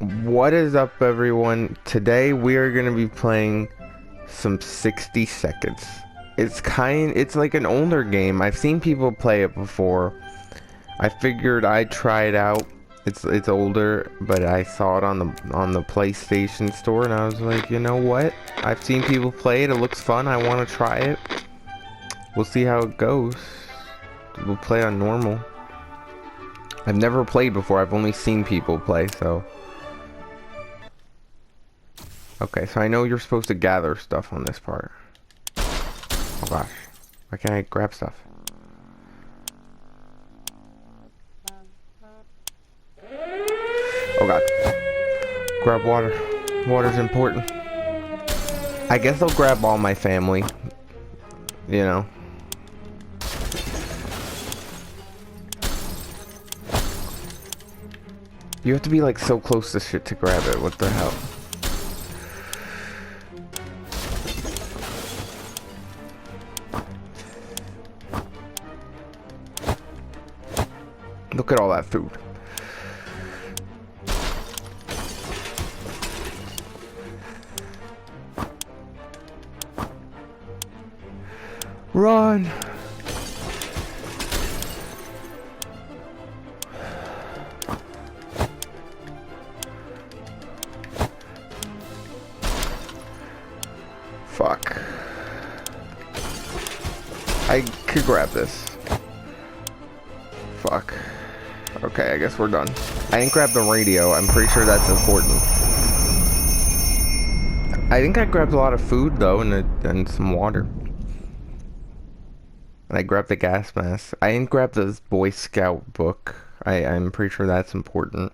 What is up, everyone? Today we are gonna be playing some 60 seconds. It's like an older game. I've seen people play it before. I figured I'd try it out. It's older, but I saw it on the PlayStation store and I was like, you know what? I've seen people play it. It looks fun. I want to try it. We'll see how it goes. We'll play on normal. I've never played before. I've only seen people play, so. Okay, so I know you're supposed to gather stuff on this part. Oh gosh. Why can't I grab stuff? Oh god. Grab water. Water's important. I guess I'll grab all my family. You know. You have to be like so close to shit to grab it. What the hell? Look at all that food. Run! Fuck. I could grab this. Fuck. Okay, I guess we're done. I didn't grab the radio. I'm pretty sure that's important. I think I grabbed a lot of food though, and some water. And I grabbed the gas mask. I didn't grab the Boy Scout book. I'm pretty sure that's important.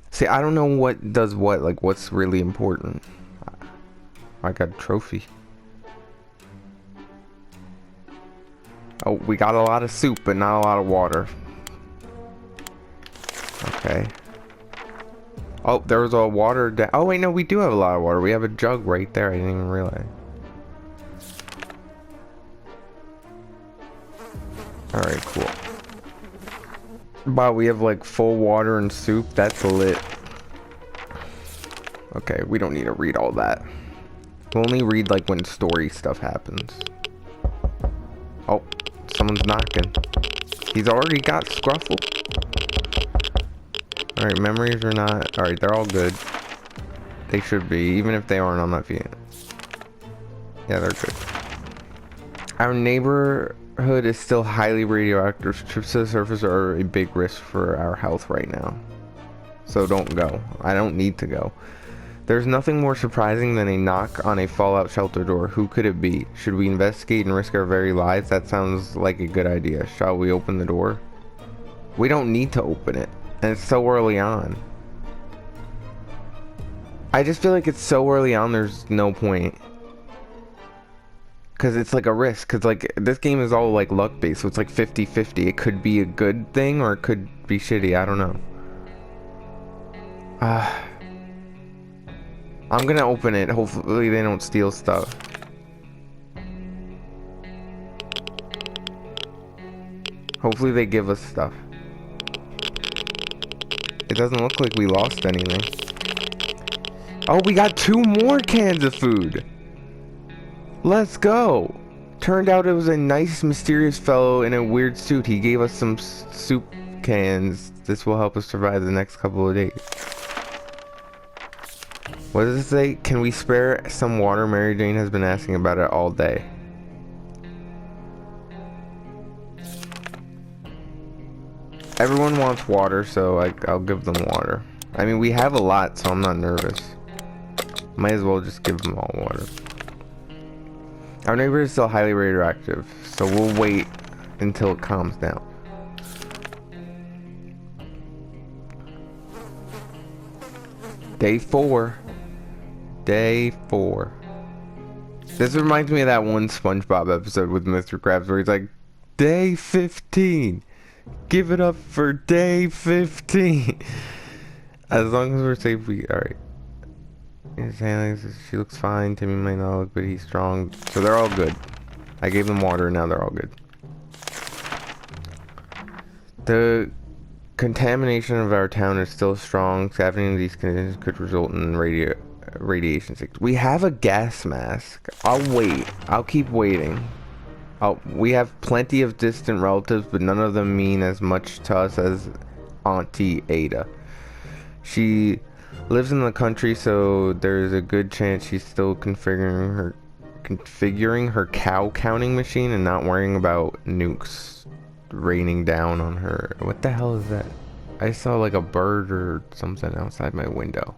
See, I don't know what does what, like what's really important. I got a trophy. Oh, we got a lot of soup, but not a lot of water. Okay. Oh, there was a water oh wait, no, we do have a lot of water. We have a jug right there. I didn't even realize. Alright, cool. Wow, we have like full water and soup. That's lit. Okay, we don't need to read all that. We'll only read like when story stuff happens. Oh, someone's knocking. He's already got Scruffle. Alright, memories are not... Alright, they're all good. They should be. Even if they aren't, I'm not feeling it. Yeah, they're good. Our neighborhood is still highly radioactive. Trips to the surface are a big risk for our health right now. So don't go. I don't need to go. There's nothing more surprising than a knock on a Fallout shelter door. Who could it be? Should we investigate and risk our very lives? That sounds like a good idea. Shall we open the door? We don't need to open it. And it's so early on. I just feel like it's so early on, there's no point. Because it's like a risk. Because like, this game is all like luck based. So it's like 50-50. It could be a good thing or it could be shitty. I don't know. I'm gonna open it. Hopefully they don't steal stuff. Hopefully they give us stuff. It doesn't look like we lost anything. Oh, we got 2 more cans of food. Let's go. Turned out it was a nice, mysterious fellow in a weird suit. He gave us some soup cans. This will help us survive the next couple of days. What does it say? Can we spare some water? Mary Jane has been asking about it all day. Everyone wants water, so I'll give them water. I mean, we have a lot, so I'm not nervous. Might as well just give them all water. Our neighbor is still highly radioactive, so we'll wait until it calms down. Day 4. Day 4. This reminds me of that one SpongeBob episode with Mr. Krabs where he's like, Day 15. Give it up for day 15. As long as we're safe, alright. She looks fine. Timmy might not look, but he's strong. So they're all good. I gave them water, now they're all good. The contamination of our town is still strong. Scavenging these conditions could result in radiation sickness. We have a gas mask. I'll wait. I'll keep waiting. We have plenty of distant relatives, but none of them mean as much to us as Auntie Ada. She lives in the country, so there's a good chance she's still configuring her cow counting machine and not worrying about nukes raining down on her. What the hell is that? I saw like a bird or something outside my window.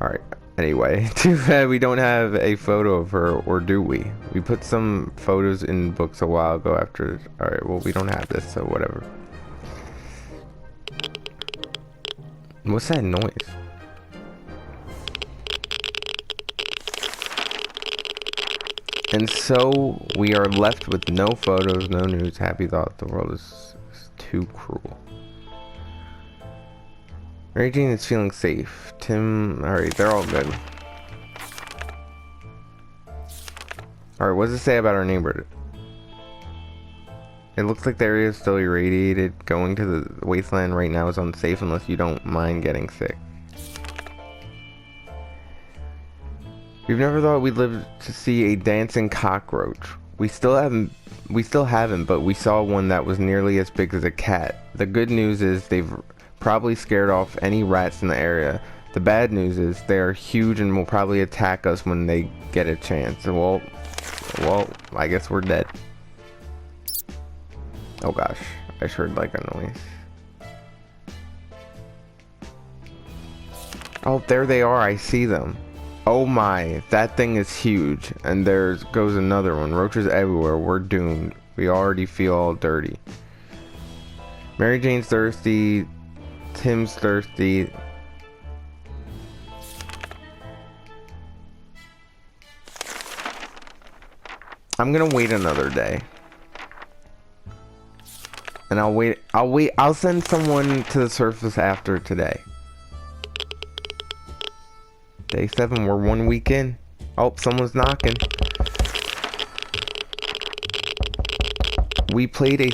Alright, anyway, too bad we don't have a photo of her, or do we? We put some photos in books a while ago after. Alright, well, we don't have this, so whatever. What's that noise? And so we are left with no photos, no news. Happy thought the world is too cruel. Mary Jane is feeling safe. Tim, alright, they're all good. Alright, what does it say about our neighborhood? It looks like the area is still irradiated. Going to the wasteland right now is unsafe unless you don't mind getting sick. We've never thought we'd live to see a dancing cockroach. We still haven't, but we saw one that was nearly as big as a cat. The good news is they've probably scared off any rats in the area. The bad news is they are huge and will probably attack us when they get a chance. Well, I guess we're dead. Oh gosh, I just heard like a noise. Oh, there they are, I see them. Oh my, that thing is huge. And there goes another one. Roaches everywhere, we're doomed. We already feel all dirty. Mary Jane's thirsty. Tim's thirsty. I'm gonna wait another day. And I'll send someone to the surface after today. Day 7, we're 1 week in. Oh, someone's knocking. We played a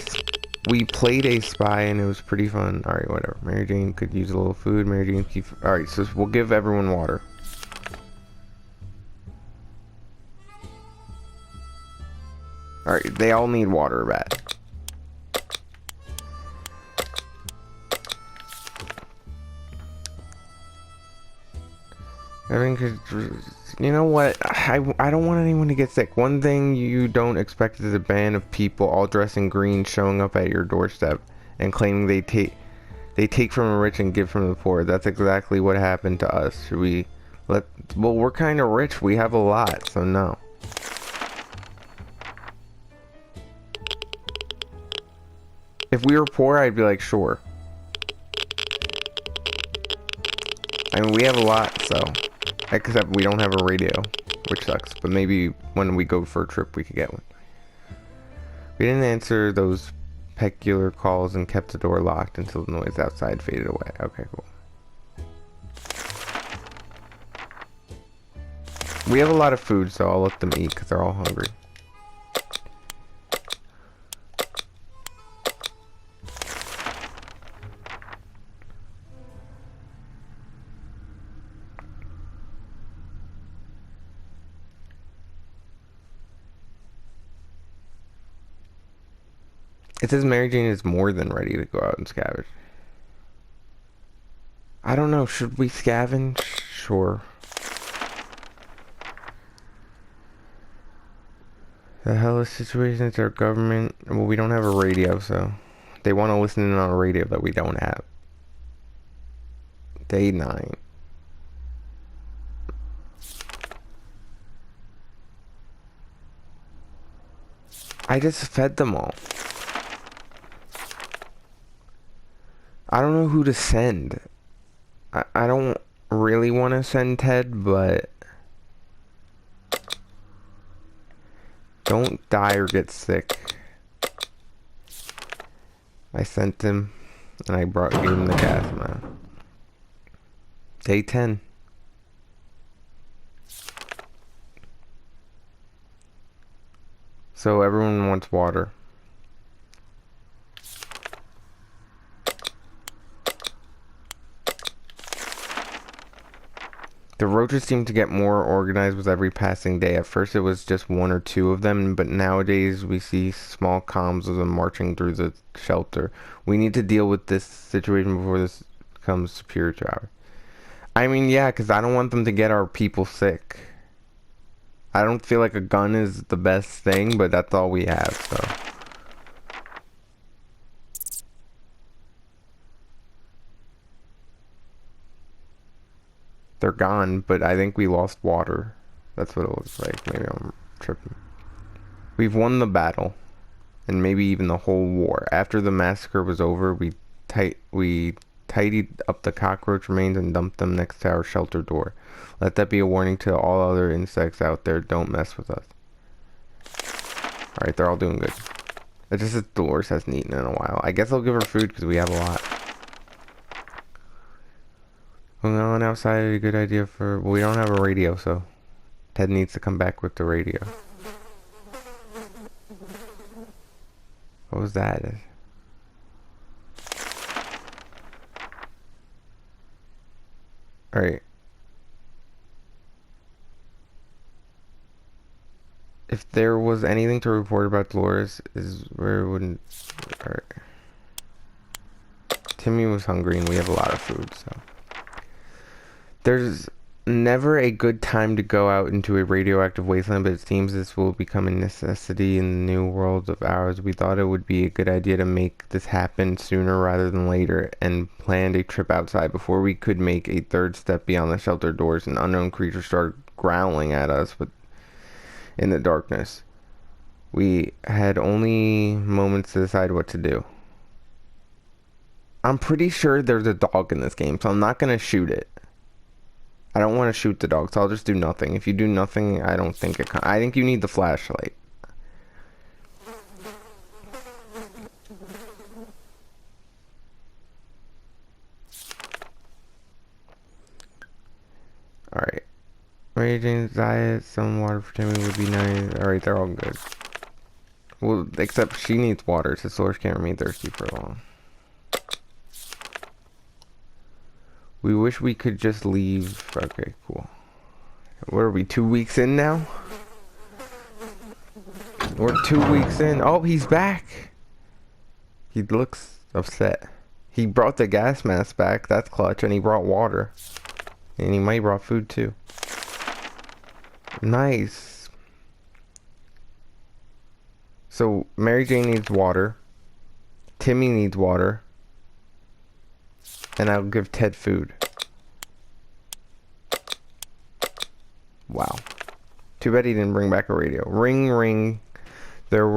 spy and it was pretty fun. Alright, whatever. Mary Jane could use a little food. Mary Jane keep. Alright, so we'll give everyone water. Alright, they all need water back. You know what? I don't want anyone to get sick. One thing you don't expect is a band of people all dressed in green showing up at your doorstep and claiming they take from the rich and give from the poor. That's exactly what happened to us. Should we let? Well, we're kind of rich. We have a lot, so no. If we were poor, I'd be like, sure. I mean, we have a lot, so. Except we don't have a radio, which sucks. But maybe when we go for a trip, we could get one. We didn't answer those peculiar calls and kept the door locked until the noise outside faded away. Okay, cool. We have a lot of food, so I'll let them eat because they're all hungry. It says Mary Jane is more than ready to go out and scavenge. I don't know, should we scavenge? Sure. The hell is situation? It's our government. Well, we don't have a radio, so they want to listen in on a radio that we don't have. Day 9. I just fed them all. I don't know who to send. I don't really want to send Ted, but don't die or get sick. I sent him, and I gave him the gas mask. Day 10. So everyone wants water. The roaches seem to get more organized with every passing day. At first it was just one or two of them, but nowadays we see small columns of them marching through the shelter. We need to deal with this situation before this becomes superior to ours. I mean, yeah, because I don't want them to get our people sick. I don't feel like a gun is the best thing, but that's all we have, so. They're gone, but I think we lost water. That's what it looks like. Maybe I'm tripping. We've won the battle, and maybe even the whole war. After the massacre was over, we tidied up the cockroach remains and dumped them next to our shelter door. Let that be a warning to all other insects out there. Don't mess with us. Alright, they're all doing good. It just that Dolores hasn't eaten in a while. I guess I'll give her food because we have a lot. Going on outside is a good idea for... Well, we don't have a radio, so... Ted needs to come back with the radio. What was that? Alright. If there was anything to report about Dolores, is where it wouldn't... Alright. Timmy was hungry and we have a lot of food, so... There's never a good time to go out into a radioactive wasteland, but it seems this will become a necessity in the new world of ours. We thought it would be a good idea to make this happen sooner rather than later, and planned a trip outside. Before we could make a third step beyond the shelter doors, an unknown creature started growling at us in the darkness. We had only moments to decide what to do. I'm pretty sure there's a dog in this game, so I'm not going to shoot it. I don't want to shoot the dog, so I'll just do nothing. If you do nothing, I don't think it... I think you need the flashlight. Alright. Mary Jane's diet, some water for Timmy would be nice. Alright, they're all good. Well, except she needs water, so Source can't remain thirsty for long. We wish we could just leave. Okay, cool. What are we, 2 weeks in now? We're 2 weeks in. Oh, he's back. He looks upset. He brought the gas mask back. That's clutch. And he brought water. And he might brought food too. Nice. So, Mary Jane needs water. Timmy needs water. And I'll give Ted food. Wow. Too bad he didn't bring back a radio. Ring, ring. There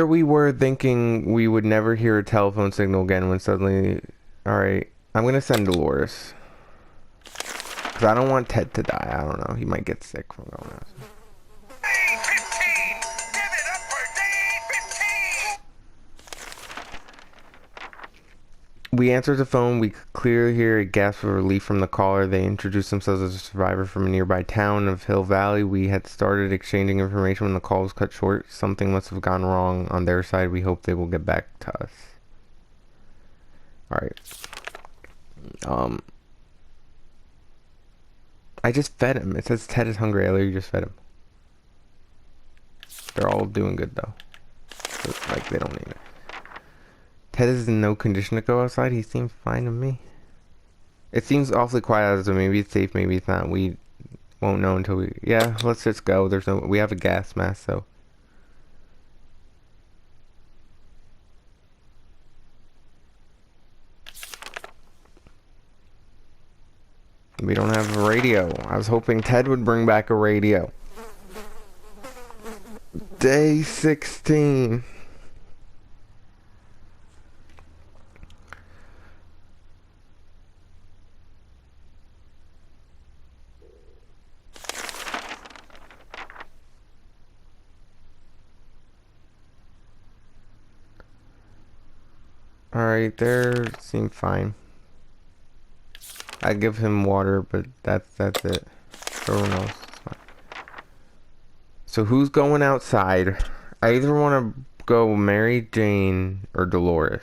we were thinking we would never hear a telephone signal again when suddenly... Alright. I'm gonna send Dolores. Because I don't want Ted to die. I don't know. He might get sick from going out. We answered the phone. We could clearly hear a gasp of relief from the caller. They introduced themselves as a survivor from a nearby town of Hill Valley. We had started exchanging information when the call was cut short. Something must have gone wrong on their side. We hope they will get back to us. Alright. I just fed him. It says Ted is hungry. I literally just fed him. They're all doing good though. Like they don't need it. Ted is in no condition to go outside. He seems fine to me. It seems awfully quiet, so maybe it's safe, maybe it's not. We won't know until we... Yeah, let's just go. We have a gas mask, so... We don't have a radio. I was hoping Ted would bring back a radio. Day 16. Alright, they seem fine. I give him water, but that's it. Everyone else is fine. So who's going outside? I either want to go Mary Jane or Dolores.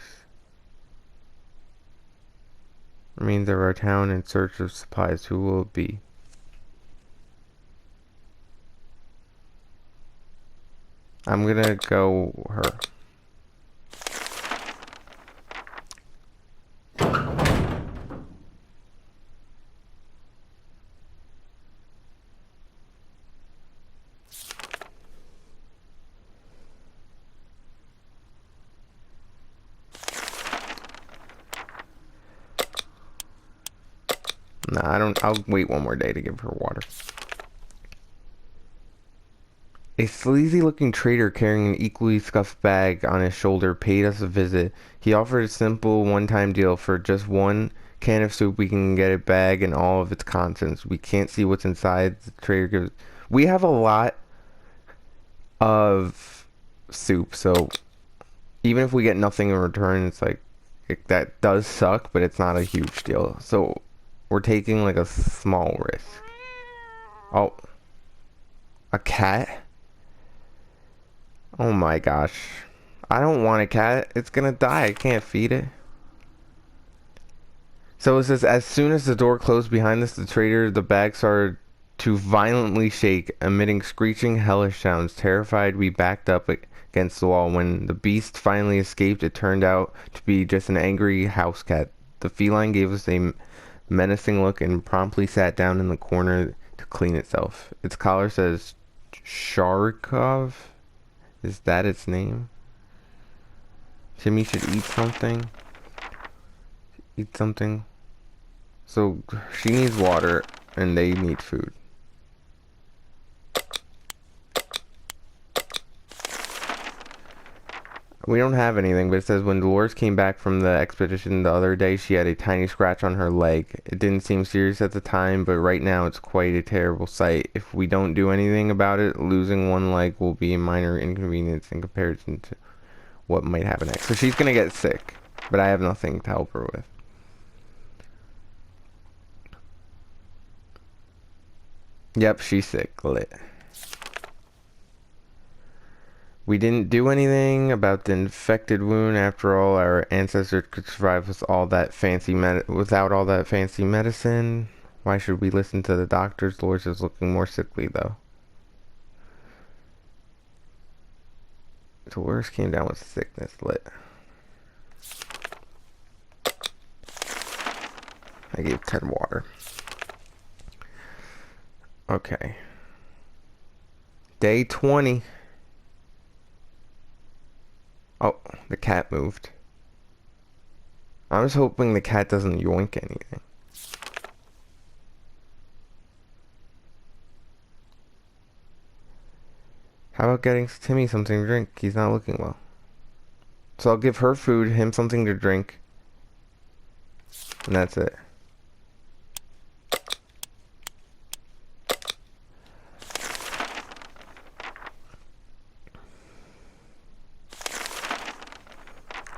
remains of our town in search of supplies. Who will it be? I'm gonna go her. Nah, I don't. I'll wait one more day to give her water. A sleazy-looking trader carrying an equally scuffed bag on his shoulder paid us a visit. He offered a simple one-time deal. For just one can of soup, we can get a bag and all of its contents. We can't see what's inside. The trader gives... We have a lot of soup, so even if we get nothing in return, it's like... that does suck, but it's not a huge deal. So we're taking like a small risk. Oh. A cat? Oh my gosh. I don't want a cat. It's gonna die. I can't feed it. So it says, as soon as the door closed behind us, the bag started to violently shake, emitting screeching, hellish sounds. Terrified, we backed up against the wall. When the beast finally escaped, it turned out to be just an angry house cat. The feline gave us a menacing look and promptly sat down in the corner to clean itself. Its collar says Sharkov. Is that its name? Timmy should eat something. Eat something. So she needs water and they need food. We don't have anything, but it says when Dolores came back from the expedition the other day, she had a tiny scratch on her leg. It didn't seem serious at the time, but right now it's quite a terrible sight. If we don't do anything about it, losing one leg will be a minor inconvenience in comparison to what might happen next. So she's gonna get sick, but I have nothing to help her with. Yep, she's sick. Lit. We didn't do anything about the infected wound. After all, our ancestors could survive with all that without all that fancy medicine. Why should we listen to the doctors? Dolores is looking more sickly, though. Dolores came down with sickness. Lit. I gave Ted water. Okay. Day 20. Oh, the cat moved. I was hoping the cat doesn't yoink anything. How about getting Timmy something to drink? He's not looking well. So I'll give her food, him something to drink. And that's it.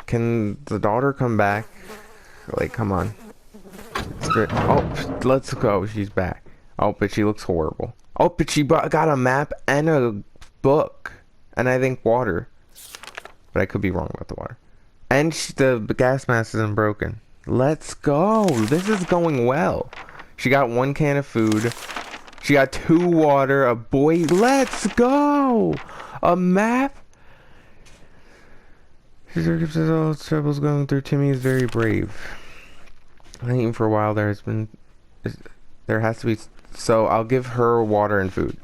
Can the daughter come back? Like, come on. Oh, let's go. She's back. Oh, but she looks horrible. Oh, but she got a map and a book. And I think water. But I could be wrong about the water. And the gas mask isn't broken. Let's go. This is going well. She got 1 can of food. She got 2 water. A boy. Let's go. A map. His circumstances, all its troubles going through. Timmy is very brave. I think for a while there has to be. So I'll give her water and food.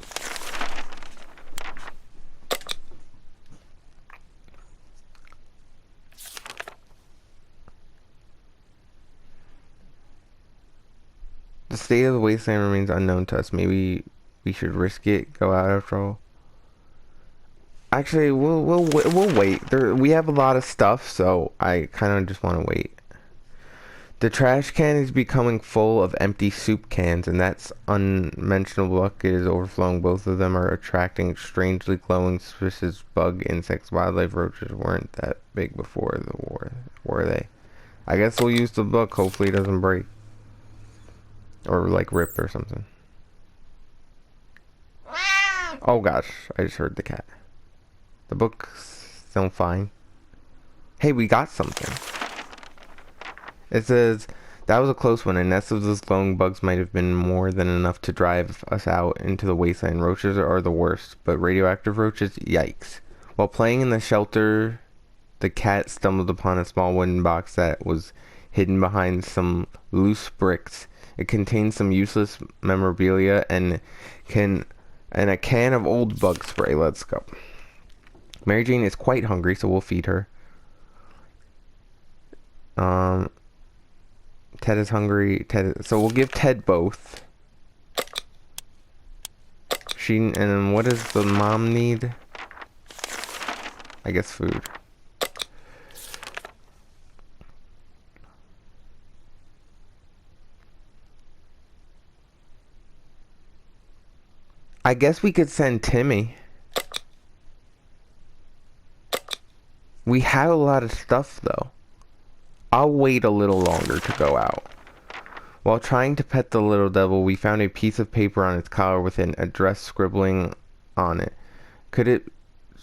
The state of the wasteland remains unknown to us. Maybe we should risk it. Go out after all. Actually, we'll wait. We have a lot of stuff, so I kind of just want to wait. The trash can is becoming full of empty soup cans, and that's unmentionable bucket is overflowing. Both of them are attracting strangely glowing suspicious bug insects. Wildlife roaches weren't that big before the war, were they? I guess we'll use the book. Hopefully it doesn't break. Or like rip or something. Oh gosh, I just heard the cat. The book's still fine. Hey, we got something. It says, That was a close one. A nest of those glowing bugs might have been more than enough to drive us out into the wasteland. Roaches are the worst, but radioactive roaches, yikes. While playing in the shelter, the cat stumbled upon a small wooden box that was hidden behind some loose bricks. It contained some useless memorabilia and a can of old bug spray. Let's go. Mary Jane is quite hungry, so we'll feed her. Ted is hungry. So we'll give Ted both. And then what does the mom need? I guess food. I guess we could send Timmy. We have a lot of stuff though. I'll wait a little longer to go out. While trying to pet the little devil, we found a piece of paper on its collar with an address scribbling on it. Could its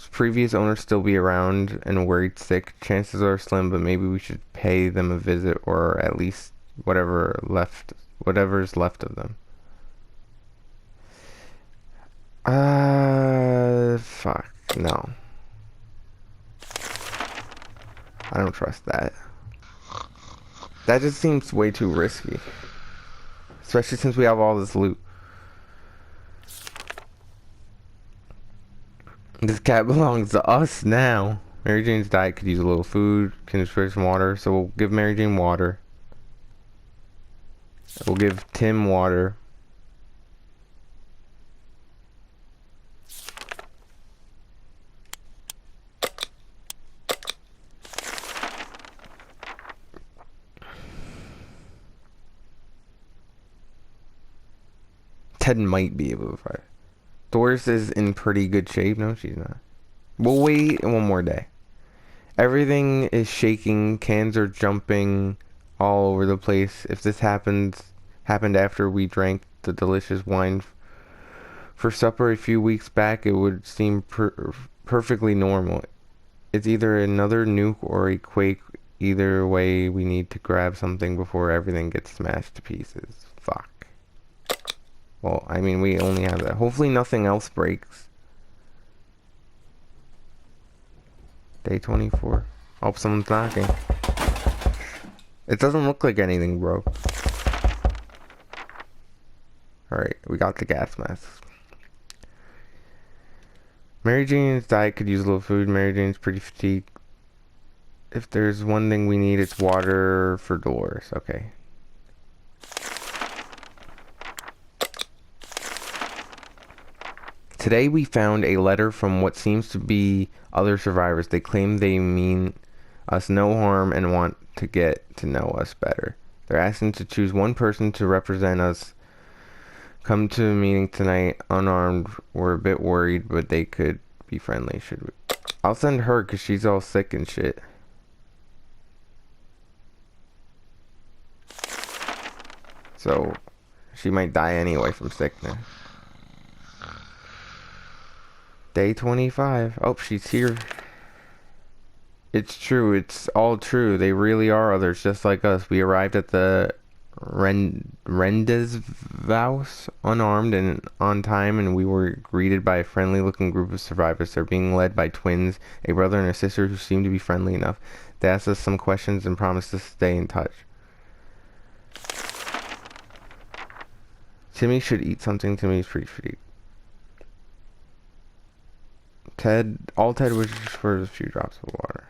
previous owner still be around and worried sick? Chances are slim, but maybe we should pay them a visit, or at least whatever's left of them. Fuck, no. I don't trust that. That just seems way too risky. Especially since we have all this loot. This cat belongs to us now. Mary Jane's diet could use a little food, can use some water, so we'll give Mary Jane water. We'll give Tim water. Ted might be able to fight. Doris is in pretty good shape. No, she's not. We'll wait one more day. Everything is shaking. Cans are jumping all over the place. If this happened after we drank the delicious wine for supper a few weeks back, it would seem perfectly normal. It's either another nuke or a quake. Either way, we need to grab something before everything gets smashed to pieces. Fuck. Well, I mean, we only have that. Hopefully nothing else breaks. Day 24. Oh, someone's knocking. It doesn't look like anything broke. Alright, we got the gas mask. Mary Jane's diet could use a little food. Mary Jane's pretty fatigued. If there's one thing we need, it's water for Dolores. Okay. Today we found a letter from what seems to be other survivors. They claim they mean us no harm and want to get to know us better. They're asking to choose one person to represent us. Come to a meeting tonight unarmed. We're a bit worried, but they could be friendly. Should we? I'll send her because she's all sick and shit. So she might die anyway from sickness. Day 25. Oh, she's here. It's true. It's all true. They really are others, just like us. We arrived at the Rendezvous unarmed and on time, and we were greeted by a friendly-looking group of survivors. They're being led by twins, a brother and a sister who seem to be friendly enough. They asked us some questions and promised to stay in touch. Timmy should eat something. Timmy's pretty fatigued. All Ted wishes for is a few drops of water.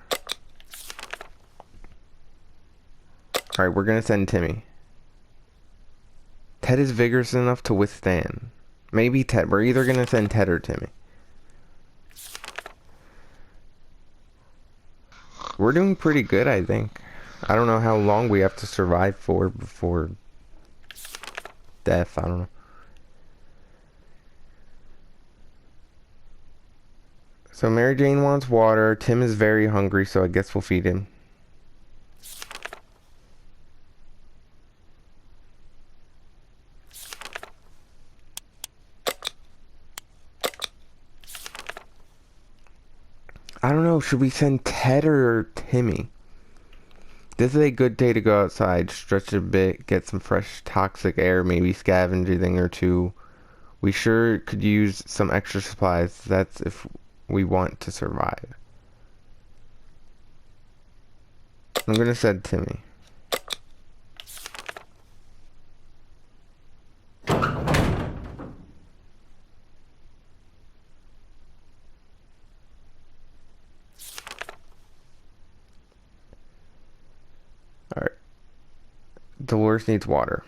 Alright, we're gonna send Timmy. Ted is vigorous enough to withstand. Maybe Ted. We're either gonna send Ted or Timmy. We're doing pretty good, I think. I don't know how long we have to survive for before death. I don't know. So Mary Jane wants water. Tim is very hungry, so I guess we'll feed him. I don't know. Should we send Ted or Timmy? This is a good day to go outside, stretch a bit, get some fresh toxic air, maybe scavenge a thing or two. We sure could use some extra supplies. That's if we want to survive. I'm gonna send Timmy. Alright. Dolores needs water.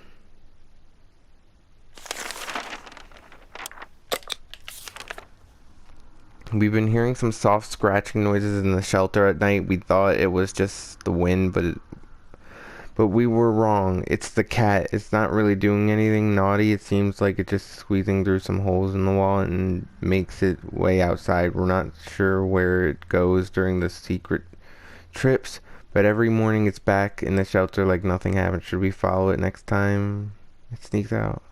We've been hearing some soft scratching noises in the shelter at night. We thought it was just the wind, but we were wrong. It's the cat. It's not really doing anything naughty. It seems like it's just squeezing through some holes in the wall and makes its way outside. We're not sure where it goes during the secret trips, but every morning it's back in the shelter like nothing happened. Should we follow it next time it sneaks out?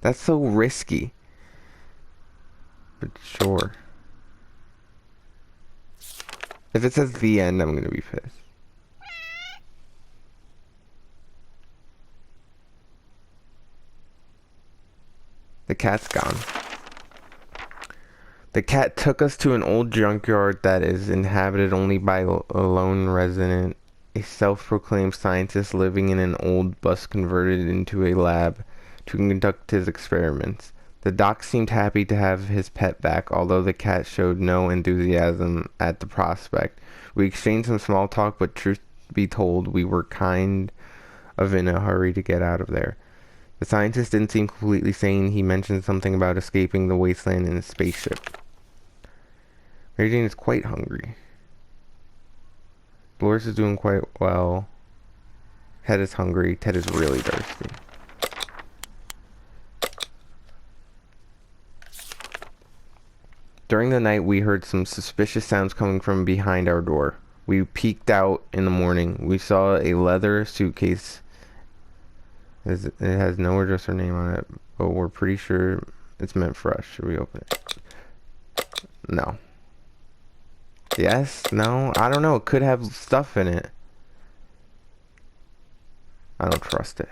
That's so risky. But sure. If it says the end, I'm gonna be pissed. The cat's gone. The cat took us to an old junkyard that is inhabited only by a lone resident, a self-proclaimed scientist living in an old bus converted into a lab to conduct his experiments. The doc seemed happy to have his pet back, although the cat showed no enthusiasm at the prospect. We exchanged some small talk, but truth be told, we were kind of in a hurry to get out of there. The scientist didn't seem completely sane. He mentioned something about escaping the wasteland in a spaceship. Mary Jane is quite hungry. Dolores is doing quite well. Ted is hungry. Ted is really thirsty. During the night, we heard some suspicious sounds coming from behind our door. We peeked out in the morning. We saw a leather suitcase. It has no address or name on it, but we're pretty sure it's meant for us. Should we open it? No. Yes? No? I don't know. It could have stuff in it. I don't trust it.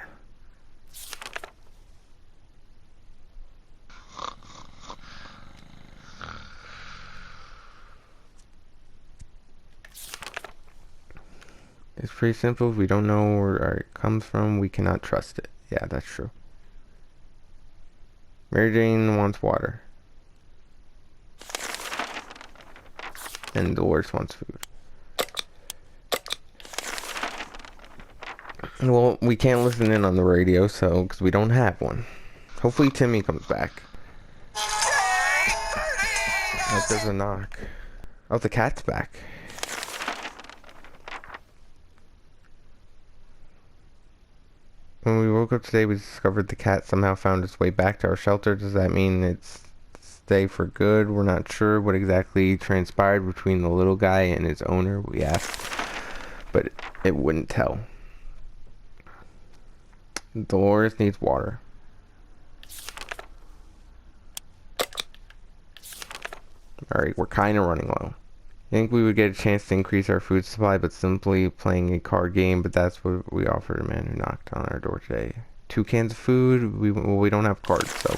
It's pretty simple. If we don't know where it comes from, we cannot trust it. Yeah, that's true. Mary Jane wants water. And Dolores wants food. Well, we can't listen in on the radio, so, because we don't have one. Hopefully Timmy comes back. Oh, there's a knock. Oh, the cat's back. When we woke up today, we discovered the cat somehow found its way back to our shelter. Does that mean it's stay for good? We're not sure what exactly transpired between the little guy and his owner. We asked, but it wouldn't tell. Dolores needs water. Alright, we're kind of running low. I think we would get a chance to increase our food supply, but simply playing a card game, but that's what we offered a man who knocked on our door today. 2 cans of food? We don't have cards, so.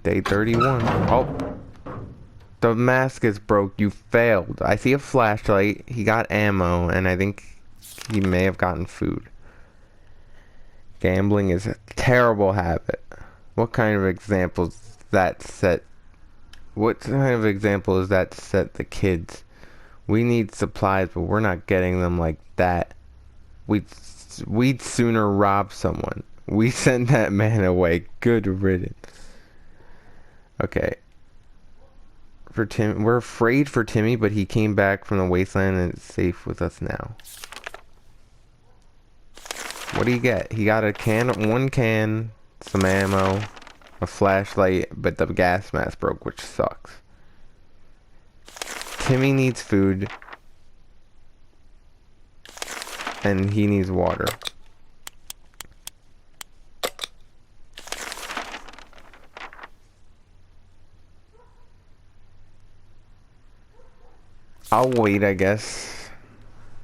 Day 31. Oh. The mask is broke. You failed. I see a flashlight. He got ammo, and I think he may have gotten food. Gambling is a terrible habit. What kind of examples that set? What kind of example is that to set the kids? We need supplies, but we're not getting them like that. We'd sooner rob someone. We sent that man away. Good riddance. Okay. For Tim, we're afraid for Timmy, but he came back from the wasteland and is safe with us now. What do you get? He got a can, 1 can, some ammo, a flashlight, but the gas mask broke, which sucks. Timmy needs food, and he needs water. I'll wait, I guess.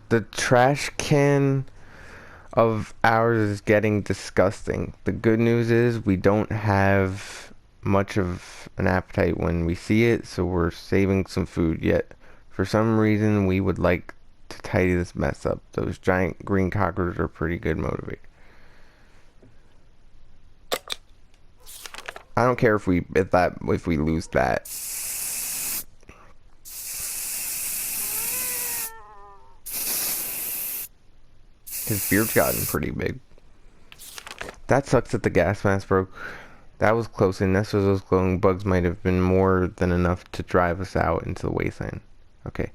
The trash can of ours is getting disgusting. The good news is we don't have much of an appetite when we see it, so we're saving some food. Yet, for some reason, we would like to tidy this mess up. Those giant green cockroaches are pretty good motivator. I don't care if we lose that. His beard's gotten pretty big. That sucks that the gas mask broke. That was close, and this was those glowing bugs might have been more than enough to drive us out into the wasteland. Okay.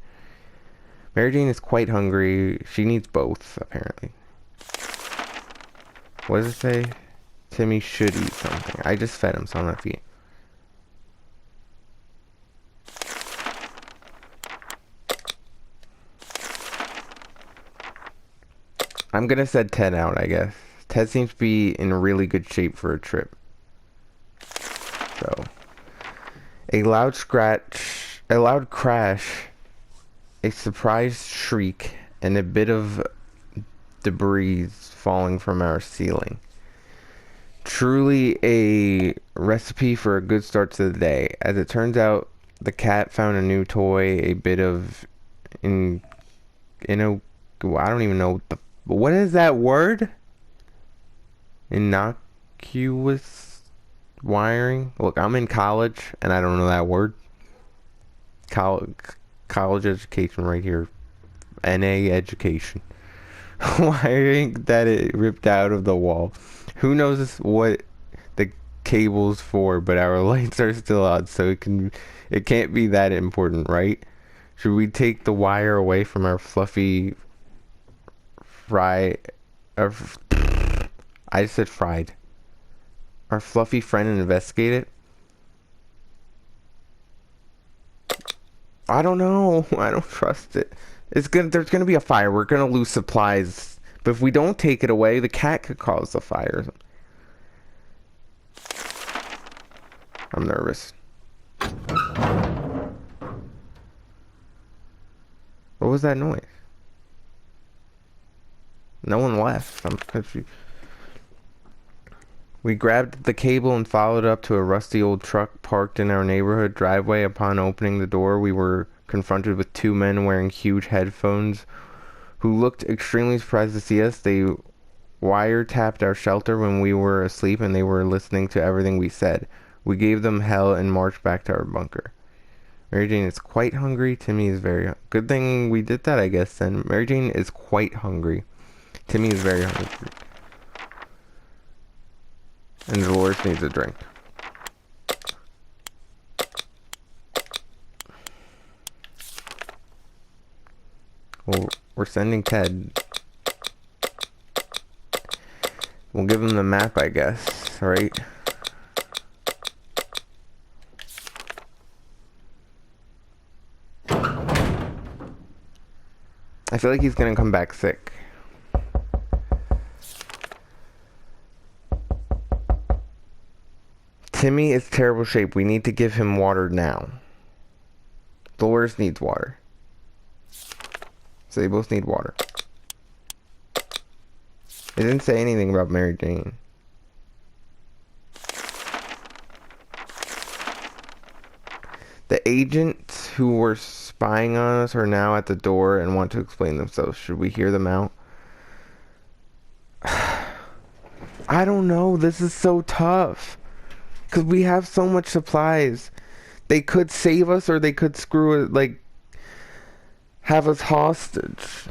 Mary Jane is quite hungry. She needs both, apparently. What does it say? Timmy should eat something. I just fed him, so I'm not feeding. I'm gonna send Ted out, I guess. Ted seems to be in really good shape for a trip. So, a loud scratch, a loud crash, a surprised shriek, and a bit of debris falling from our ceiling. Truly a recipe for a good start to the day. As it turns out, the cat found a new toy, a bit of I don't even know what is that word? Innocuous wiring. Look, I'm in college and I don't know that word. College education right here. NA education. Wiring that it ripped out of the wall. Who knows what the cable's for, but our lights are still on, so it can't be that important, right? Should we take the wire away from our fluffy I just said fried. Our fluffy friend and investigate it? I don't know. I don't trust it. There's gonna be a fire. We're gonna lose supplies. But if we don't take it away, the cat could cause the fire. I'm nervous. What was that noise? No one left. I'm confused. We grabbed the cable and followed up to a rusty old truck parked in our neighborhood driveway. Upon opening the door, we were confronted with two men wearing huge headphones who looked extremely surprised to see us. They wiretapped our shelter when we were asleep, and they were listening to everything we said. We gave them hell and marched back to our bunker. Mary Jane is quite hungry. Timmy is very hungry. Good thing we did that, I guess, then. Mary Jane is quite hungry. Timmy is very hungry. And Dolores needs a drink. Well, we're sending Ted. We'll give him the map, I guess, right? I feel like he's gonna come back sick. Timmy is terrible shape. We need to give him water now. Dolores needs water. So they both need water. It didn't say anything about Mary Jane. The agents who were spying on us are now at the door and want to explain themselves. Should we hear them out? I don't know. This is so tough. Because we have so much supplies. They could save us or they could screw it, like, have us hostage.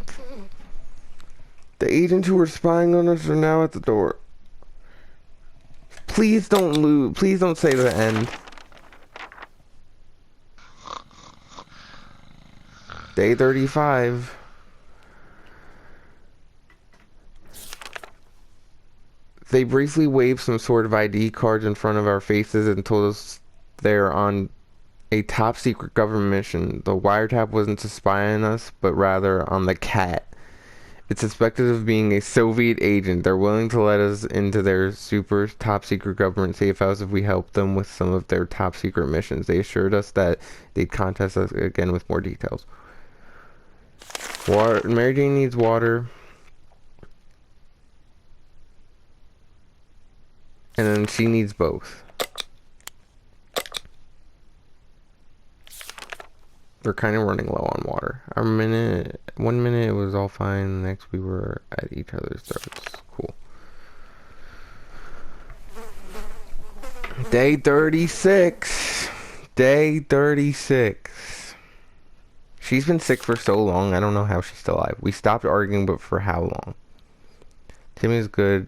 The agents who were spying on us are now at the door. Please don't lose. Please don't say the end. Day 35. They briefly waved some sort of ID cards in front of our faces and told us they're on a top secret government mission. The wiretap wasn't to spy on us, but rather on the cat. It's suspected of being a Soviet agent. They're willing to let us into their super top secret government safe house if we help them with some of their top secret missions. They assured us that they'd contact us again with more details. Water. Mary Jane needs water. And then she needs both. We're kind of running low on water. Our minute, 1 minute it was all fine. The next we were at each other's throats. Cool. Day 36. Day 36. She's been sick for so long. I don't know how she's still alive. We stopped arguing, but for how long? Timmy's good.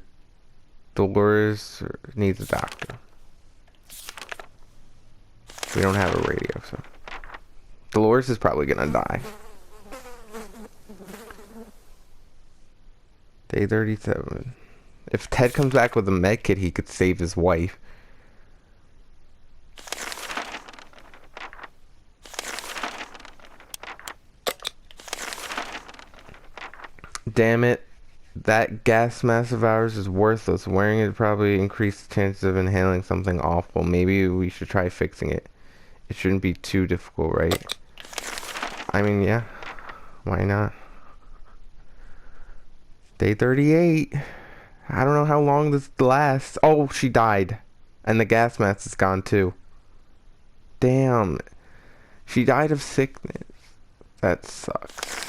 Dolores needs a doctor. We don't have a radio, so. Dolores is probably gonna die. Day 37. If Ted comes back with a med kit, he could save his wife. Damn it. That gas mask of ours is worthless. Wearing it probably increased the chances of inhaling something awful. Maybe we should try fixing it. It shouldn't be too difficult, right? I mean, yeah. Why not? Day 38. I don't know how long this lasts. Oh, she died. And the gas mask is gone too. Damn. She died of sickness. That sucks.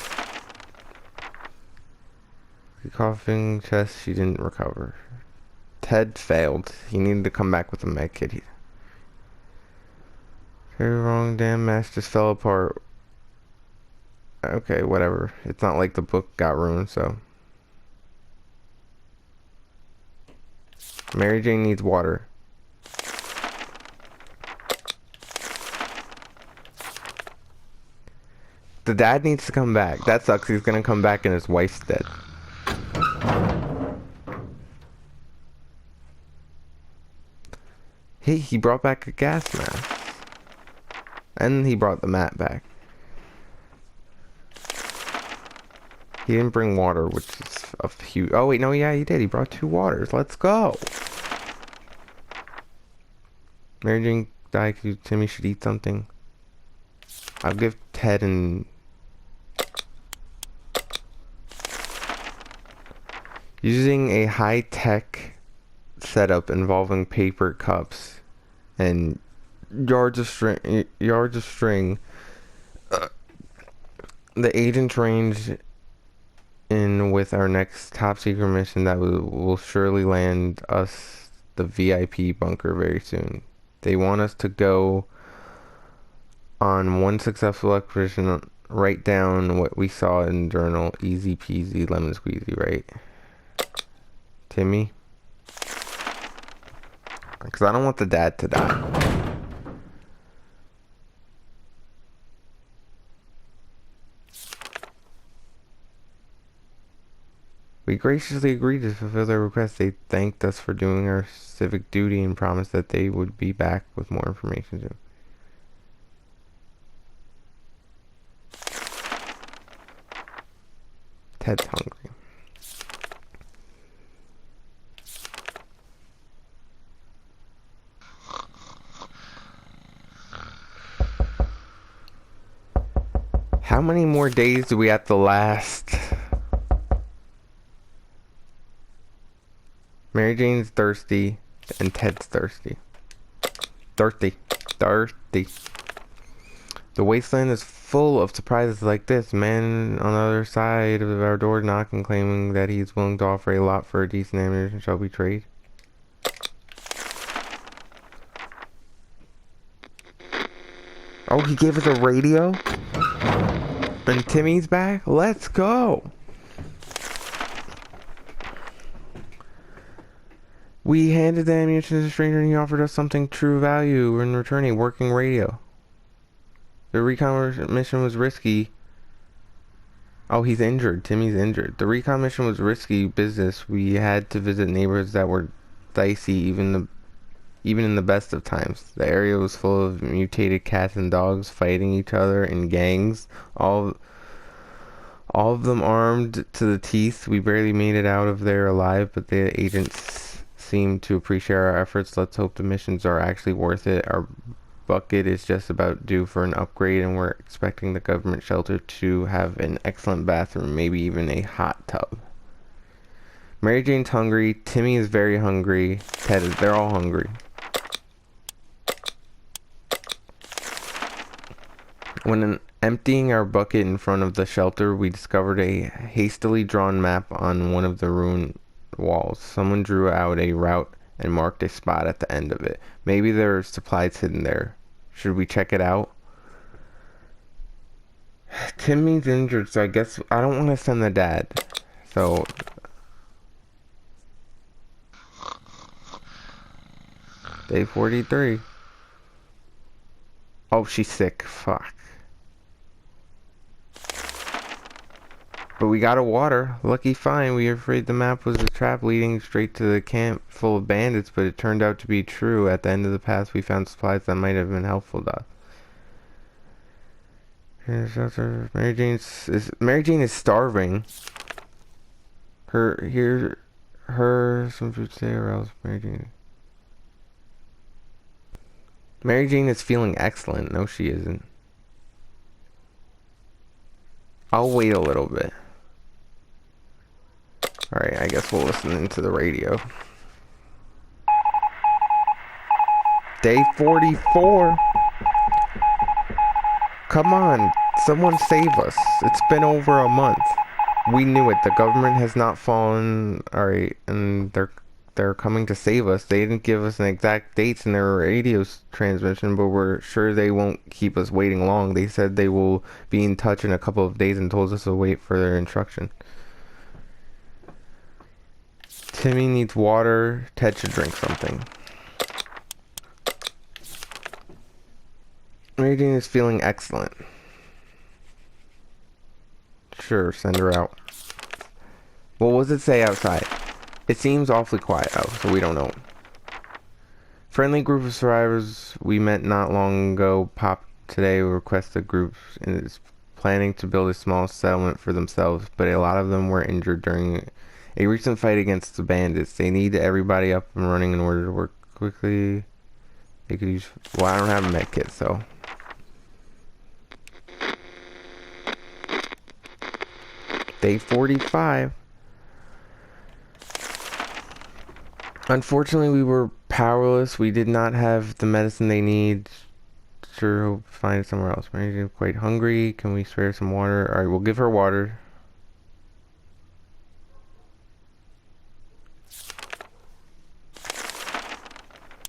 Coughing chest, she didn't recover. Ted failed. He needed to come back with a med kit. Very wrong, damn mask just fell apart. Okay, whatever. It's not like the book got ruined, so. Mary Jane needs water. The dad needs to come back. That sucks. He's gonna come back and his wife's dead. He brought back a gas mask. And he brought the mat back. He didn't bring water, which is a huge... Oh, wait, no, yeah, he did. He brought 2 waters. Let's go. Mary Jane died. Timmy should eat something. I'll give Ted and... Using a high-tech setup involving paper cups and yards of string, the agents range in with our next top secret mission that will surely land us the VIP bunker very soon. They want us to go on one successful expedition, write down what we saw in the journal. Easy peasy lemon squeezy, right? Timmy? Because I don't want the dad to die. We graciously agreed to fulfill their request. They thanked us for doing our civic duty and promised that they would be back with more information soon. Ted's hungry. How many more days do we have to last? Mary Jane's thirsty, and Ted's thirsty. Thirsty. The wasteland is full of surprises like this. Man on the other side of our door knocking, claiming that he's willing to offer a lot for a decent ammunition. Shall we trade? Oh, he gave us a radio? And Timmy's back? Let's go! We handed the ammunition to the stranger and he offered us something true value in return, a working radio. The recon mission was risky. Oh, he's injured. Timmy's injured. The recon mission was risky business. We had to visit neighborhoods that were dicey, even in the best of times. The area was full of mutated cats and dogs fighting each other in gangs. All of them armed to the teeth. We barely made it out of there alive, but the agents seem to appreciate our efforts. Let's hope the missions are actually worth it. Our bucket is just about due for an upgrade, and we're expecting the government shelter to have an excellent bathroom, maybe even a hot tub. Mary Jane's hungry. Timmy is very hungry. Ted is. They're all hungry. When emptying our bucket in front of the shelter, we discovered a hastily drawn map on one of the ruined walls. Someone drew out a route and marked a spot at the end of it. Maybe there are supplies hidden there. Should we check it out? Timmy's injured, so I guess I don't want to send the dad. So day 43. Oh, she's sick. Fuck. But we got a water. Lucky fine. We were afraid the map was a trap leading straight to the camp full of bandits, but it turned out to be true. At the end of the path, we found supplies that might have been helpful to us. Mary Jane is starving. Her some food today, or else Mary Jane is feeling excellent. No, she isn't. I'll wait a little bit. Alright, I guess we'll listen into the radio. Day 44. Come on, someone save us. It's been over a month. We knew it. The government has not fallen. Alright, and they're coming to save us. They didn't give us an exact dates in their radio transmission, but we're sure they won't keep us waiting long. They said they will be in touch in a couple of days and told us to wait for their instruction. Timmy needs water. Ted should drink something. Mary Jane is feeling excellent. Sure, send her out. What does it say outside? It seems awfully quiet though, so we don't know. Friendly group of survivors we met not long ago popped today requested groups and is planning to build a small settlement for themselves, but a lot of them were injured during a recent fight against the bandits. They need everybody up and running in order to work quickly. They could use... Well, I don't have a med kit, so... Day 45. Unfortunately, we were powerless. We did not have the medicine they need. Sure, hope to find it somewhere else. Mary's quite hungry. Can we spare some water? Alright, we'll give her water.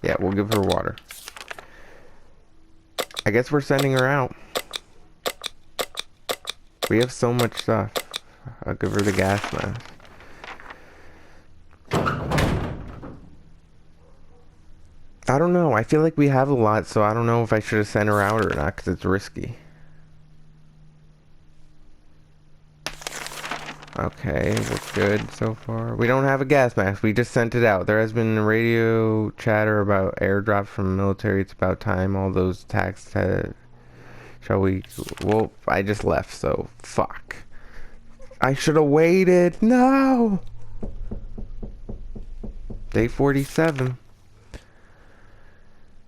Yeah, we'll give her water. I guess we're sending her out. We have so much stuff. I'll give her the gas mask. I don't know. I feel like we have a lot, so I don't know if I should have sent her out or not, because it's risky. Okay, we're good so far. We don't have a gas mask. We just sent it out. There has been radio chatter about airdrops from the military. It's about time all those attacks had... Shall we... Well, I just left, so... Fuck. I should have waited. No! Day 47.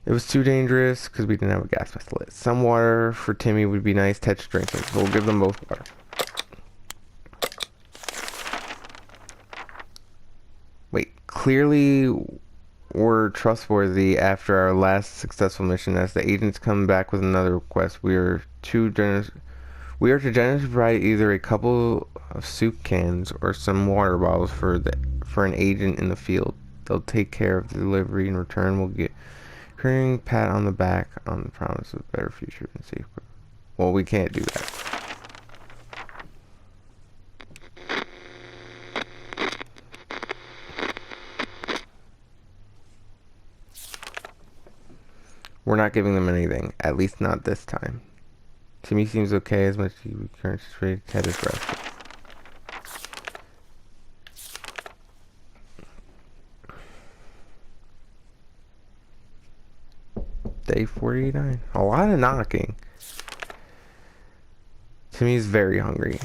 It was too dangerous because we didn't have a gas mask lit. Some water for Timmy would be nice. Ted should drink some, so we'll give them both water. Wait, clearly we're trustworthy after our last successful mission. As the agents come back with another request, we are to generously provide either a couple of soup cans or some water bottles for an agent in the field. They'll take care of the delivery. In return, we'll get a pat on the back on the promise of a better future and safer. Well, we can't do that. We're not giving them anything, at least not this time. To me, seems okay as much as we currently straight. Ted is rested. Day 49. A lot of knocking. Timmy's very hungry.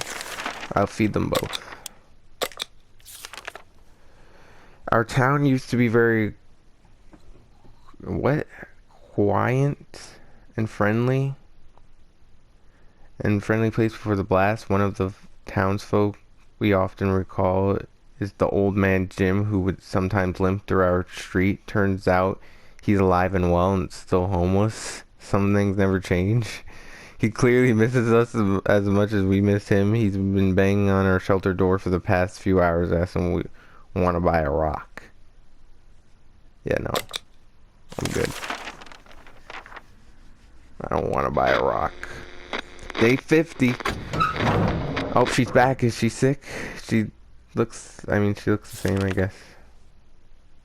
I'll feed them both. Our town used to be very... What? Quiet? and friendly. And friendly place before the blast. One of the townsfolk we often recall is the old man Jim, who would sometimes limp through our street. Turns out he's alive and well and still homeless. Some things never change. He clearly misses us as much as we miss him. He's been banging on our shelter door for the past few hours, asking we want to buy a rock. Yeah, no. I'm good. I don't want to buy a rock. Day 50. Oh, she's back. Is she sick? She looks the same, I guess.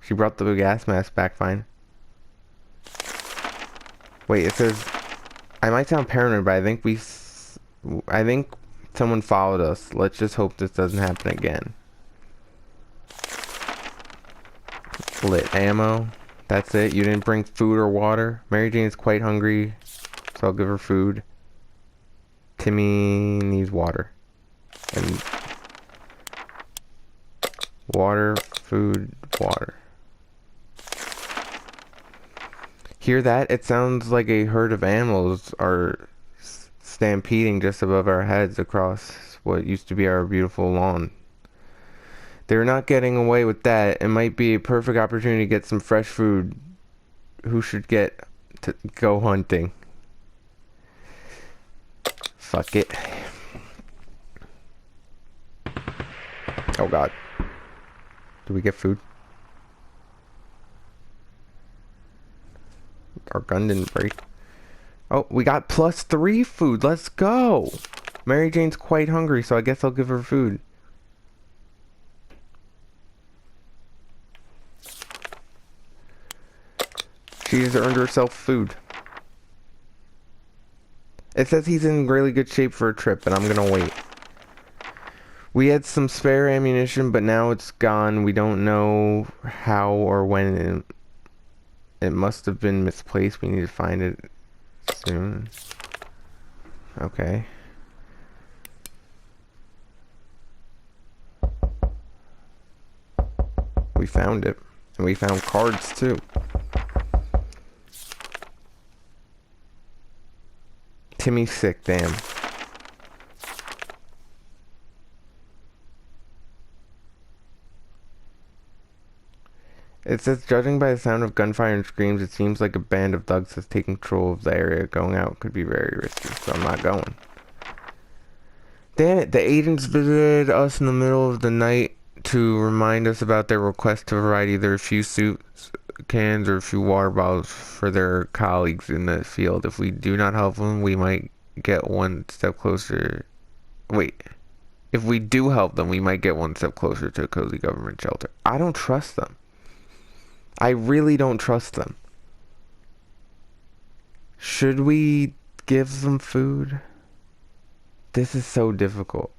She brought the gas mask back fine. Wait, it says... I might sound paranoid, but I think someone followed us. Let's just hope this doesn't happen again. Lit ammo. That's it. You didn't bring food or water. Mary Jane is quite hungry, so I'll give her food. Timmy needs water. And water, food, water. Hear that? It sounds like a herd of animals are stampeding just above our heads across what used to be our beautiful lawn. They're not getting away with that. It might be a perfect opportunity to get some fresh food. Who should get to go hunting? Fuck it. Oh god. Do we get food? Our gun didn't break. Oh, we got +3 food. Let's go. Mary Jane's quite hungry, so I guess I'll give her food. She's earned herself food. It says he's in really good shape for a trip, but I'm gonna wait. We had some spare ammunition, but now it's gone. We don't know how or when it must have been misplaced. We need to find it soon. Okay. We found it. And we found cards too. Timmy's sick, damn. It says, judging by the sound of gunfire and screams, it seems like a band of thugs has taken control of the area. Going out could be very risky, so I'm not going. Damn it, the agents visited us in the middle of the night to remind us about their request to provide either a few soup cans or a few water bottles for their colleagues in the field. If we do not help them, we might get one step closer. Wait. If we do help them, we might get one step closer to a cozy government shelter. I don't trust them. I really don't trust them. Should we give them food? This is so difficult.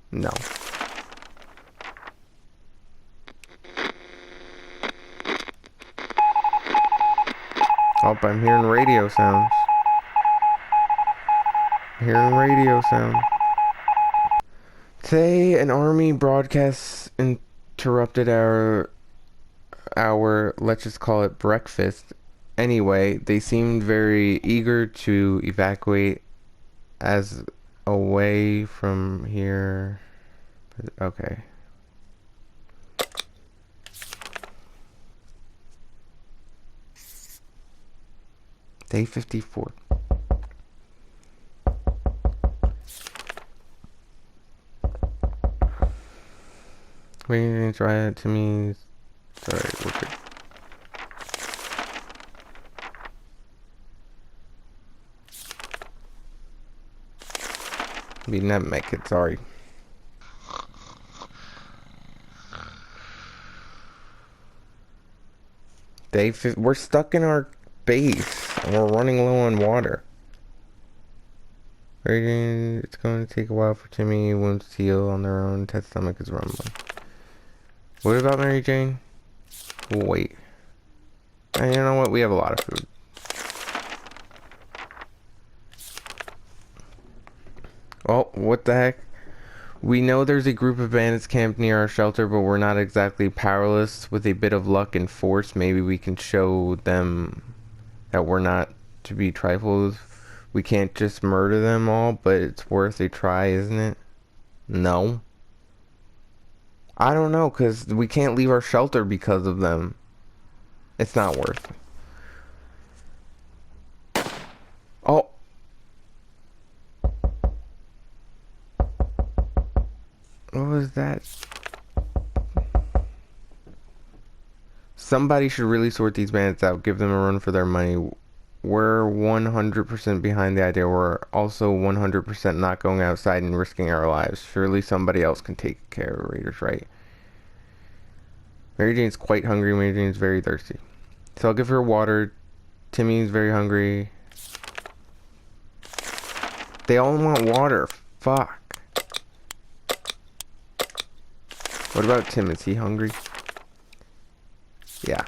No. Oh, I'm hearing radio sounds. Hearing radio sound. Today, an army broadcast interrupted our let's just call it breakfast. Anyway, they seemed very eager to evacuate as away from here. Okay. Day 54. Wait, you didn't try it to me. Sorry, we're good. We didn't make it, sorry. We're stuck in our base and we're running low on water. It's going to take a while for Timmy wounds to heal on their own. Ted's stomach is rumbling. What about Mary Jane? We'll wait. And you know what? We have a lot of food. Oh, what the heck? We know there's a group of bandits camped near our shelter, but we're not exactly powerless. With a bit of luck and force, maybe we can show them that we're not to be trifled with. We can't just murder them all, but it's worth a try, isn't it? No. I don't know, because we can't leave our shelter because of them. It's not worth it. Oh. What was that? Somebody should really sort these bandits out, give them a run for their money. We're 100% behind the idea. We're also 100% not going outside and risking our lives. Surely somebody else can take care of raiders, right? Mary Jane's quite hungry. Mary Jane's very thirsty. So I'll give her water. Timmy's very hungry. They all want water. Fuck. What about Tim? Is he hungry? Yeah.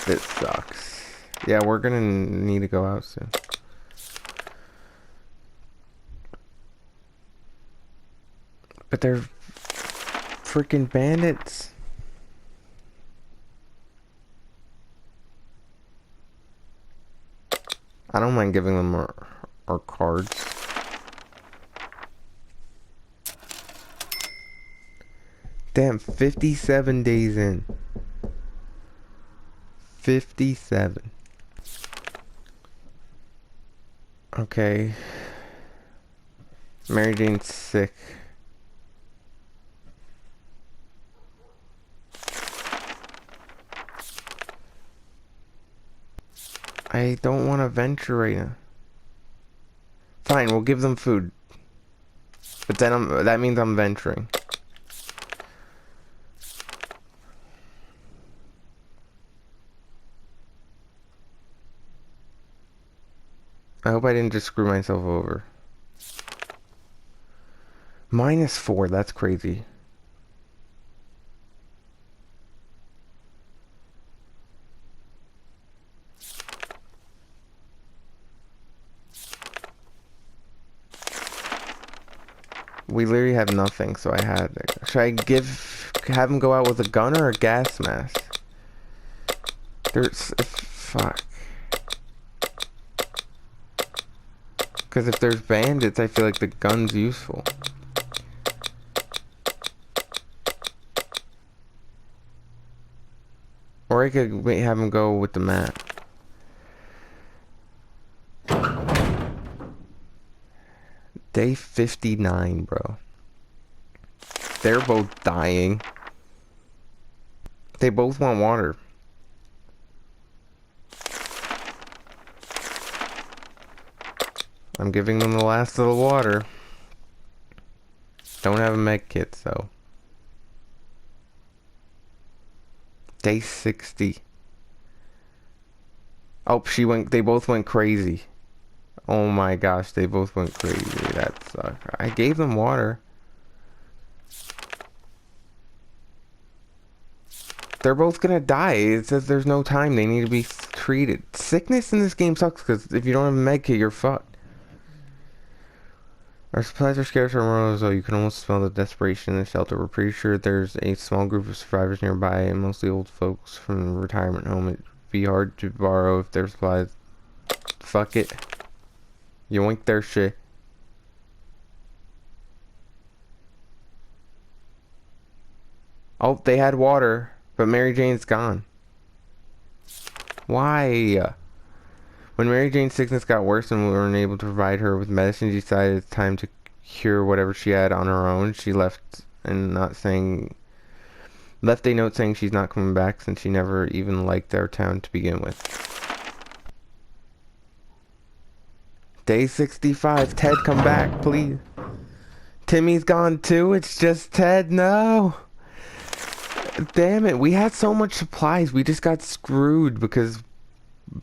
This sucks. Yeah, we're gonna need to go out soon. But they're freaking bandits. I don't mind giving them our cards. Damn, 57 days in. 57. Okay. Mary Jane's sick. I don't want to venture right now. Fine, we'll give them food. But then that means I'm venturing. I hope I didn't just screw myself over. -4, that's crazy. We literally have nothing, so I had... Should I have him go out with a gun or a gas mask? Fuck. Because if there's bandits, I feel like the gun's useful. Or I could have him go with the map. Day 59, bro. They're both dying. They both want water. I'm giving them the last of the water. Don't have a med kit, so. Day 60. Oh, they both went crazy. Oh my gosh, they both went crazy. That sucks. I gave them water. They're both gonna die. It says there's no time. They need to be treated. Sickness in this game sucks because if you don't have a med kit, you're fucked. Our supplies are scarce from Rose, though you can almost smell the desperation in the shelter. We're pretty sure there's a small group of survivors nearby, and mostly old folks from the retirement home. It'd be hard to borrow if there's supplies. Fuck it. Yoink their shit. Oh, they had water, but Mary Jane's gone. Why? When Mary Jane's sickness got worse and we weren't able to provide her with medicine, she decided it's time to cure whatever she had on her own. She left a note saying she's not coming back since she never even liked our town to begin with. Day 65. Ted, come back, please. Timmy's gone too. It's just Ted. No. Damn it. We had so much supplies. We just got screwed because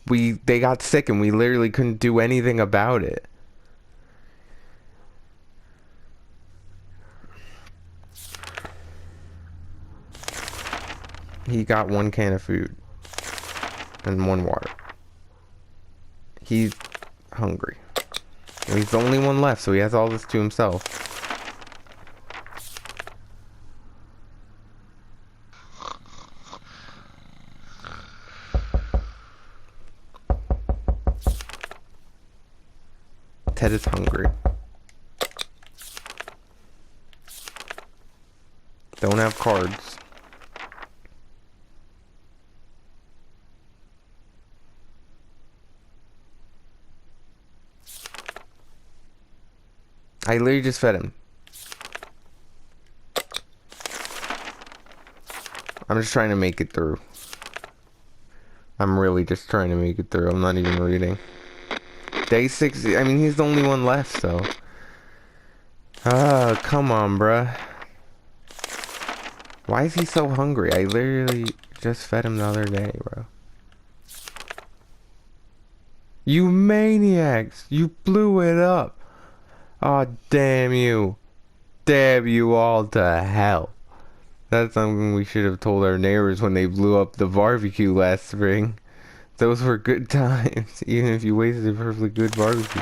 they got sick and we literally couldn't do anything about it. He got 1 can of food and 1 water. He's hungry. And he's the only one left, so he has all this to himself. Ted is hungry. Don't have cards. I literally just fed him. I'm just trying to make it through. I'm really just trying to make it through. I'm not even reading. Day 6, I mean, he's the only one left, so. Ah, come on, bruh. Why is he so hungry? I literally just fed him the other day, bro. You maniacs! You blew it up! Aw, damn you. Damn you all to hell. That's something we should have told our neighbors when they blew up the barbecue last spring. Those were good times, even if you wasted a perfectly good barbecue.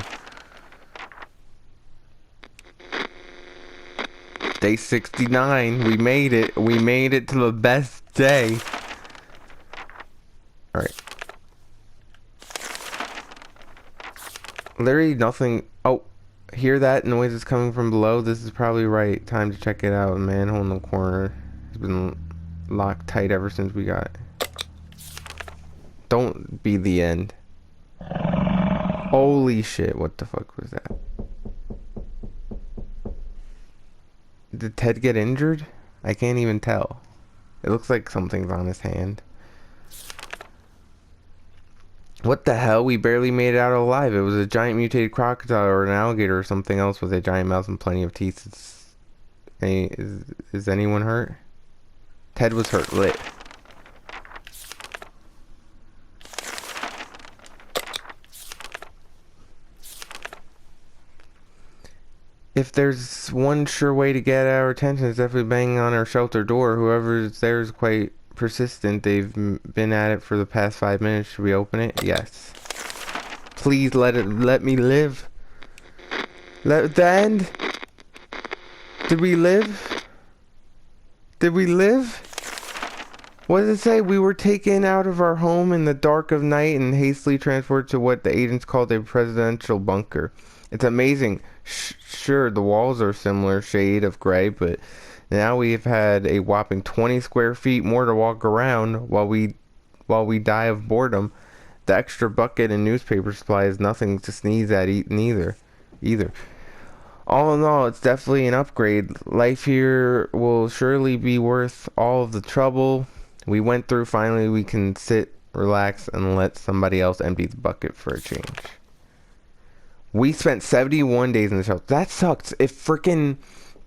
Day 69, we made it. We made it to the best day. Alright. Literally nothing. Oh, hear that noise is coming from below? This is probably right time to check it out. A manhole in the corner. It's been locked tight ever since we got it. Don't be the end. Holy shit, what the fuck was that? Did Ted get injured? I can't even tell. It looks like something's on his hand. What the hell? We barely made it out alive. It was a giant mutated crocodile or an alligator or something else with a giant mouth and plenty of teeth. Is anyone hurt? Ted was hurt. Lit. If there's one sure way to get our attention, it's definitely banging on our shelter door. Whoever's there is quite persistent. They've been at it for the past 5 minutes. Should we open it? Yes. Please let me live. Let the end. Did we live? Did we live? What does it say? We were taken out of our home in the dark of night and hastily transported to what the agents called a presidential bunker. It's amazing. Sure, the walls are similar shade of gray, but now we've had a whopping 20 square feet more to walk around while we die of boredom. The extra bucket and newspaper supply is nothing to sneeze at either. All in all, it's definitely an upgrade. Life here will surely be worth all of the trouble we went through. Finally, we can sit, relax, and let somebody else empty the bucket for a change. We spent 71 days in the shelter. That sucks. If freaking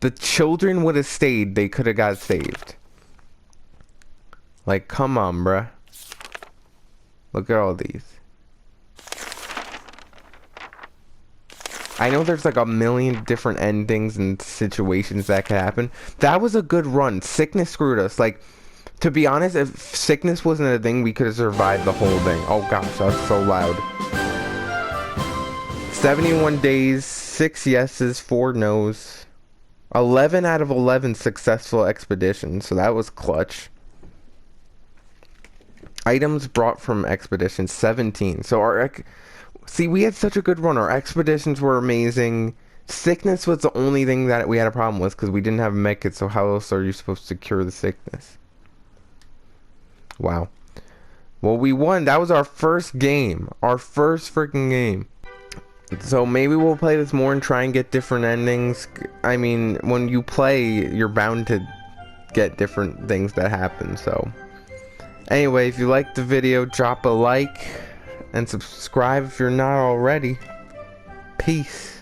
the children would have stayed, they could have got saved. Like, come on, bruh. Look at all these. I know there's like a million different endings and situations that could happen. That was a good run. Sickness screwed us. Like, to be honest, if sickness wasn't a thing, we could have survived the whole thing. Oh gosh, that's so loud. 71 days, 6 yeses, 4 nos. 11 out of 11 successful expeditions, so that was clutch. Items brought from expeditions, 17. So see, we had such a good run. Our expeditions were amazing. Sickness was the only thing that we had a problem with because we didn't have medkits, so how else are you supposed to cure the sickness? Wow. Well, we won. That was our first game. Our first freaking game. So maybe we'll play this more and try and get different endings. I mean, when you play, you're bound to get different things that happen. So anyway, if you liked the video, drop a like and subscribe if you're not already. Peace.